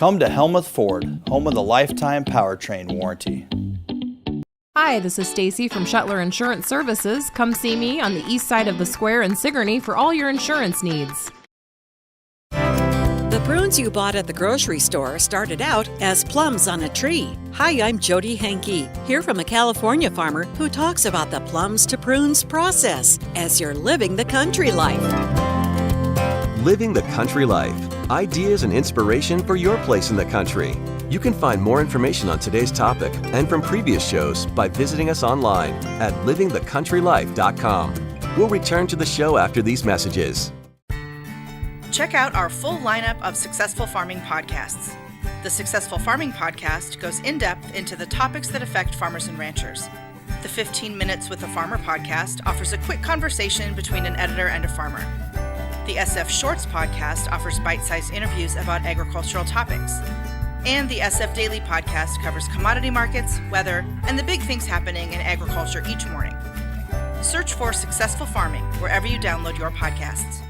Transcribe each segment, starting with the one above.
Come to Helmuth Ford, home of the lifetime powertrain warranty. Hi, this is Stacy from Shuttler Insurance Services. Come see me on the east side of the square in Sigourney for all your insurance needs. The prunes you bought at the grocery store started out as plums on a tree. Hi, I'm Jody Hankey, here from a California farmer who talks about the plums to prunes process as you're living the country life. Living the country life. Ideas and inspiration for your place in the country. You can find more information on today's topic and from previous shows by visiting us online at livingthecountrylife.com. We'll return to the show after these messages. Check out our full lineup of Successful Farming podcasts. The Successful Farming podcast goes in-depth into the topics that affect farmers and ranchers. The 15 Minutes with a Farmer podcast offers a quick conversation between an editor and a farmer. The SF Shorts podcast offers bite-sized interviews about agricultural topics. And the SF Daily podcast covers commodity markets, weather, and the big things happening in agriculture each morning. Search for Successful Farming wherever you download your podcasts.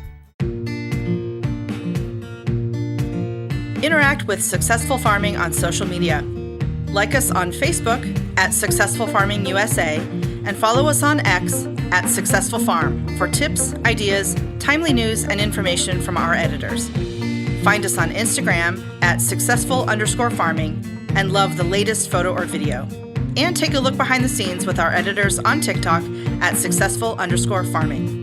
Interact with Successful Farming on social media. Like us on Facebook at Successful Farming USA and follow us on X at Successful Farm for tips, ideas, timely news, and information from our editors. Find us on Instagram at successful_farming and love the latest photo or video. And take a look behind the scenes with our editors on TikTok at successful_farming.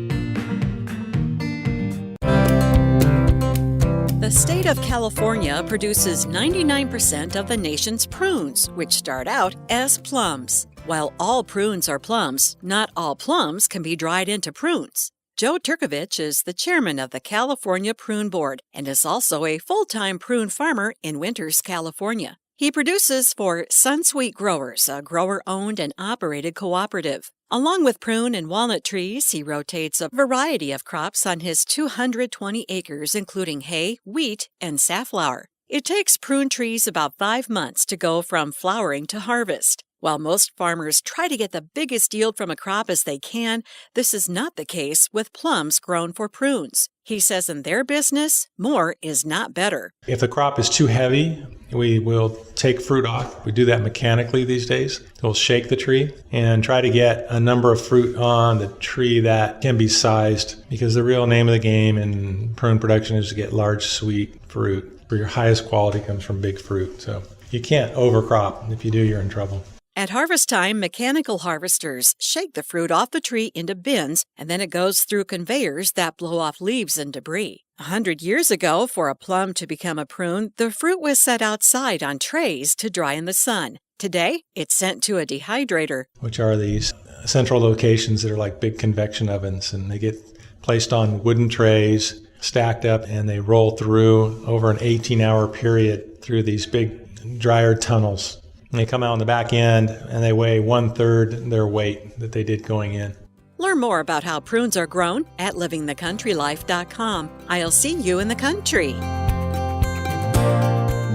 The state of California produces 99% of the nation's prunes, which start out as plums. While all prunes are plums, not all plums can be dried into prunes. Joe Turkovich is the chairman of the California Prune Board and is also a full-time prune farmer in Winters, California. He produces for Sunsweet Growers, a grower-owned and operated cooperative. Along with prune and walnut trees, he rotates a variety of crops on his 220 acres, including hay, wheat, and safflower. It takes prune trees about 5 months to go from flowering to harvest. While most farmers try to get the biggest yield from a crop as they can, this is not the case with plums grown for prunes. He says in their business, more is not better. If the crop is too heavy, we will take fruit off. We do that mechanically these days. We'll shake the tree and try to get a number of fruit on the tree that can be sized, because the real name of the game in prune production is to get large, sweet fruit. Where your highest quality comes from big fruit. So you can't overcrop. If you do, you're in trouble. At harvest time, mechanical harvesters shake the fruit off the tree into bins, and then it goes through conveyors that blow off leaves and debris. 100 years ago, for a plum to become a prune, the fruit was set outside on trays to dry in the sun. Today, it's sent to a dehydrator, which are these central locations that are like big convection ovens, and they get placed on wooden trays, stacked up, and they roll through over an 18-hour period through these big dryer tunnels. And they come out on the back end, and they weigh 1/3 their weight that they did going in. Learn more about how prunes are grown at livingthecountrylife.com. I'll see you in the country.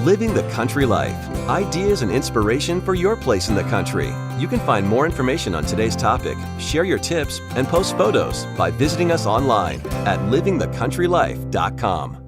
Living the country life. Ideas and inspiration for your place in the country. You can find more information on today's topic, share your tips, and post photos by visiting us online at livingthecountrylife.com.